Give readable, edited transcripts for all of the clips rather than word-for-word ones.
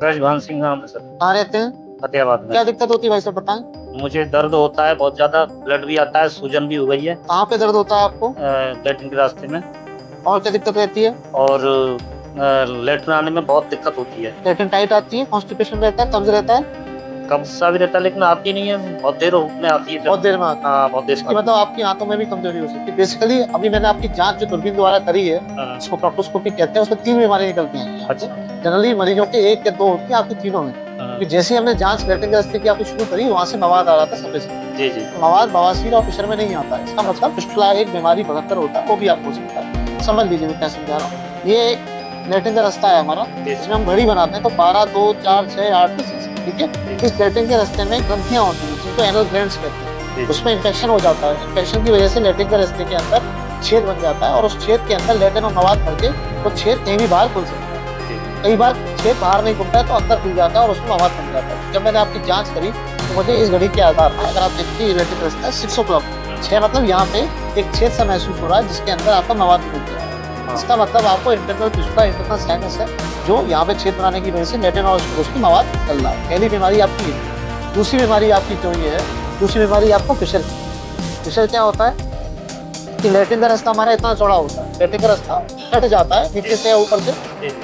ब्रजभान सिंह नाम है सर। कहाँ रहते हैं? फतेहाबाद में। क्या दिक्कत होती है भाई साहब बताएं। मुझे दर्द होता है बहुत ज्यादा, ब्लड भी आता है, सूजन भी हो गई है कहाँ पे दर्द होता है आपको? लेटरिन के रास्ते में। और क्या दिक्कत रहती है? और लेटरिन आने में बहुत दिक्कत होती है। लेटरिन टाइट आती है, कॉन्स्टिपेशन रहता है, कब्ज रहता है? कब सा भी रहता है लेकिन आती नहीं है, बहुत देर में आती है बहुत जब। देर में आता हाँ, बहुत है। देर इसकी में आती मतलब आपकी आंतों में भी कमजोरी हो सकती है। बेसिकली अभी मैंने आपकी जांच जो दूरबीन द्वारा करी है, है। हाँ। इसको प्रोक्टोस्कोपी कहते हैं, उसमें 3 बीमारियां निकलती हैं आपको। अच्छा। जनरली मरीजों के 1 या 2 होती है, आपकी तीनों में। हाँ। क्योंकि जैसे ही हमने जांच लेटरिन के रास्ते की आपकी शुरू करी, वहां से मवाद आ रहा था सफेद से। जी जी। तो मवाद बवासीर और प्रेशर में नहीं आता है, इसका अच्छा। मतलब फिस्टुला एक बीमारी भयंकर होता है, वो भी आपको हो सकता है। समझ लीजिए मैं क्या समझा रहा हूँ। ये एक लेटरिन का रास्ता है हमारा, जी इसमें हम घड़ी बनाते हैं तो 12, 2, 4, 6, 8, 10, ठीक है। जी इस लेटरिन के रास्ते में ग्रंथियां होती हैं जिनको एनल ग्लैंड्स कहते हैं। जी। उसमें इन्फेक्शन हो जाता है, इन्फेक्शन की वजह से लेटरिन के रास्ते के अंदर छेद बन जाता है और उस छेद के अंदर लेटरिन और मवाद भर के वो छेद कहीं भी बाहर खुल सकता है। जी। कई बार छेद बाहर नहीं खुलता है तो अंदर खुल जाता है और उसमें मवाद बन जाता है। जब मैंने आपकी जांच करी तो मुझे इस घड़ी के आधार पर, अगर आप देखते हैं लेटरिन रास्ता है 6 o'clock, 6 मतलब यहाँ पे एक छेद सा महसूस हो रहा है जिसके अंदर आपका मवाद मिल गया है। इसका मतलब आपको इंटरनल फिस्टुला, इंटरनल साइनस है, जो यहाँ पे छेद बनाने की वजह से लेटरिन और उसकी मवाद निकल रहा है। पहली बीमारी आपकी है। दूसरी बीमारी आपकी जो ये है, दूसरी बीमारी आपको प्रेशर। प्रेशर क्या होता है कि लेटरिन का रास्ता हमारा इतना चौड़ा होता है, लेटरिन का रास्ता कट जाता है नीचे से या ऊपर से,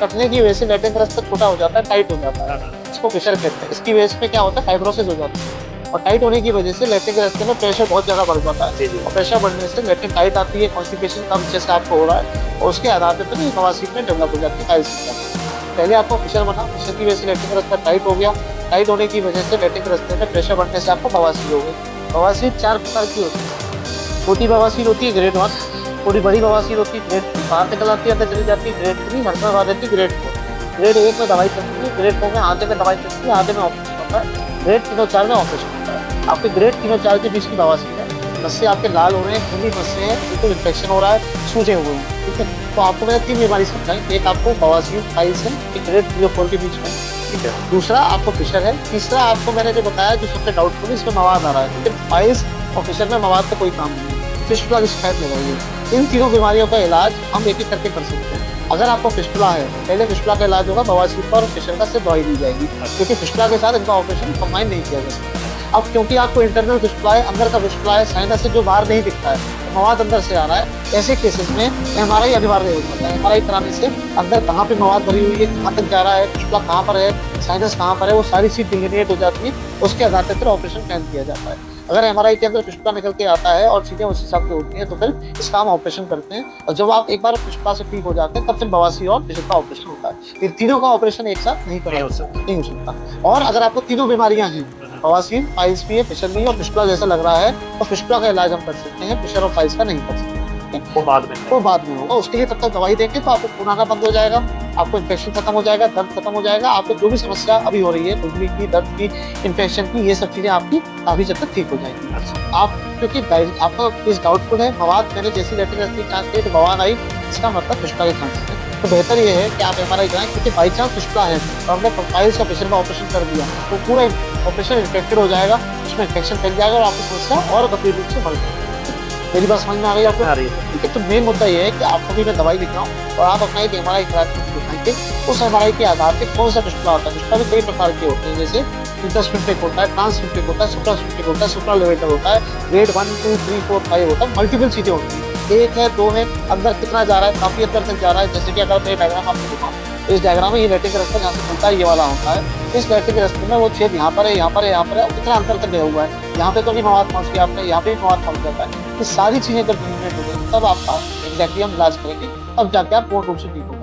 कटने की वजह से लेटरिन का रास्ता छोटा हो जाता है, टाइट हो जाता है। इसको प्रेशर कहते हैं। इसकी वजह से क्या होता है, फाइब्रोसिस हो जाता है और टाइट होने की वजह से लेटरिन के रास्ते में प्रेशर बहुत ज्यादा बढ़ जाता है। जी जी। और प्रेशर बढ़ने से लेटरिन टाइट आती है, कॉन्स्टिपेशन कम जैसे आपको हो रहा है और उसके आधार पर फिर बवासीर में डेवलप हो जाती है फाइल सिस्टम। पहले आपको प्रेशर बना, प्रेशर की वजह से लेटरिन का रास्ता टाइट हो गया, टाइट होने की वजह से लेटरिन के रास्ते में प्रेशर बढ़ने से आपको बवासीर हो गई। बवासीर 4 प्रकार की होती है। छोटी बवासीर होती है ग्रेड 1, थोड़ी बड़ी बवासीर होती है ग्रेड 2, बाहर निकल आती है अंदर चली जाती है ग्रेड 3, घर में आ जाती है ग्रेड 4। ग्रेड 1 में दवाई चलती है, ग्रेड 2 में आधे में दवाई चलती है, आधे में ऑपरेशन होता है, ग्रेड 3 और 4 में ऑपरेशन होता है। आपके ग्रेड 3 और 4 के बीच की बवासीर है, नसें आपके लाल हो रहे हैं, खूनी नसें हैं, बिल्कुल इन्फेक्शन हो रहा है, सूजे हुए हैं, ठीक है। तो आपको मैंने 3 बीमारी समझाई, एक आपको बवासीर फाइल्स है, एक ग्रेड 3 और 4 के बीच में, ठीक है। दूसरा आपको प्रेशर है, तीसरा आपको मैंने जो बताया जो सबसे डाउटफुल है, इसमें मवाद आ रहा है, लेकिन फाइल्स और प्रेशर में मवाद का कोई काम नहीं है, फिस्टुला की शिकायत लगाइए। इन तीनों बीमारियों का इलाज हम एक एक करके कर सकते हैं। अगर आपको फिस्टुला है, पहले फिस्टुला का इलाज होगा, बवासीर का और प्रेशर का सिर्फ दवाई दी जाएगी, क्योंकि फिस्टुला के साथ इनका ऑपरेशन कंबाइन नहीं किया जा सकता। अब क्योंकि आपको इंटरनल फिस्टुला है, अंदर का फिस्टुला है, साइनस से जो बाहर नहीं दिखता है, तो मवाद अंदर से आ रहा है, ऐसे केसेस में एमआरआई अनिवार्य हो जाता है। एमआरआई कराने से अंदर कहाँ पे मवाद भरी हुई है, कहाँ तक जा रहा है, फिस्टुला कहाँ पर है, साइनस कहाँ पर है, वो सारी चीज डिलिनेट हो जाती है। उसके आधार पर फिर ऑपरेशन प्लान किया जाता है। अगर एमआरआई के अंदर फिस्टुला निकल के आता है और चीजें उस हिसाब से होती हैं तो फिर इसका हम ऑपरेशन करते हैं। और जब आप एक बार फिस्टुला से ठीक हो जाते हैं तब फिर बवासीर और प्रेशर का ऑपरेशन होता है। इन तीनों का ऑपरेशन एक साथ नहीं नहीं हो सकता। नहीं हो सकता। और अगर आपको तीनों बीमारियां हैं, बवासीर, फाइल्स भी है, प्रेशर भी है और फिस्टुला जैसा लग रहा है, तो फिस्टुला का इलाज हम कर सकते हैं, प्रेशर और फाइल्स का नहीं कर सकते। वो बाद में। वो बाद में होगा, उसके लिए तब तक दवाई देंगे तो आपको खून आना बंद हो जाएगा, आपको इन्फेक्शन खत्म हो जाएगा, दर्द खत्म हो जाएगा, आपको जो भी समस्या अभी हो रही है, खुजली की, दर्द की, इन्फेक्शन की, ये सब चीजें आपकी काफी हद तक ठीक हो जाएंगी। आप क्योंकि आपका इस डाउटफुल है, मवाद मैंने जैसी लेटरिन चांस की तो मवाद आई, इसका मतलब फिस्टुला के चांसेस है। तो बेहतर ये है कि आप एमआरआई कराएं, क्योंकि बाई चांस फिस्टुला है और हमने फाइल्स का प्रेशर का ऑपरेशन कर दिया तो पूरा ऑपरेशन इन्फेक्टेड हो जाएगा, उसमें इन्फेक्शन फैल जाएगा और आपकी समस्या और गंभीर रूप से बढ़ जाएगी। मेरी बात समझ में आ गई आपको? आ रही है। ठीक है। तो मेन मुद्दा ये है कि आपको भी मैं दवाई लिख रहा हूँ और आप अपना एक एमआरआई करा के दिखाएंगे, उस एमआरआई के आधार पे कौन सा फिस्टुला होता है। फिस्टुला भी कई प्रकार के होते हैं, जैसे इंटरस्फिंक्टिक होता है, ट्रांसफिंक्टिक होता है, सुप्रास्फिंक्टिक होता है, सुप्रालेवेटर होता है, ग्रेड 1, 2, 3, 4, 5 होता है, मल्टीपल चीजें होती हैं। 1 है, 2 है, अंदर कितना जा रहा है, काफी अंदर तक जा रहा है। जैसे कि अगर मैं डायग्राम आपको दिखाऊं, इस डायग्राम में ये लेटरिन का रास्ता जहाँ से खुलता है ये वाला होता है, इस लेटरिन के रास्ते में वो छेद यहाँ पर है, यहाँ पर है, यहाँ पर है, कितना अंतर तक गया हुआ है, यहाँ पे तो नहीं मवाद पहुँच गया, आपने यहाँ पे भी मवाद पहुँच जाता है। ये सारी चीजें जब डिलीनेट हो गई तब आपका एग्जैक्टली हम इलाज करेंगे, तब जाके आप पूर्ण रूप से ठीक हो।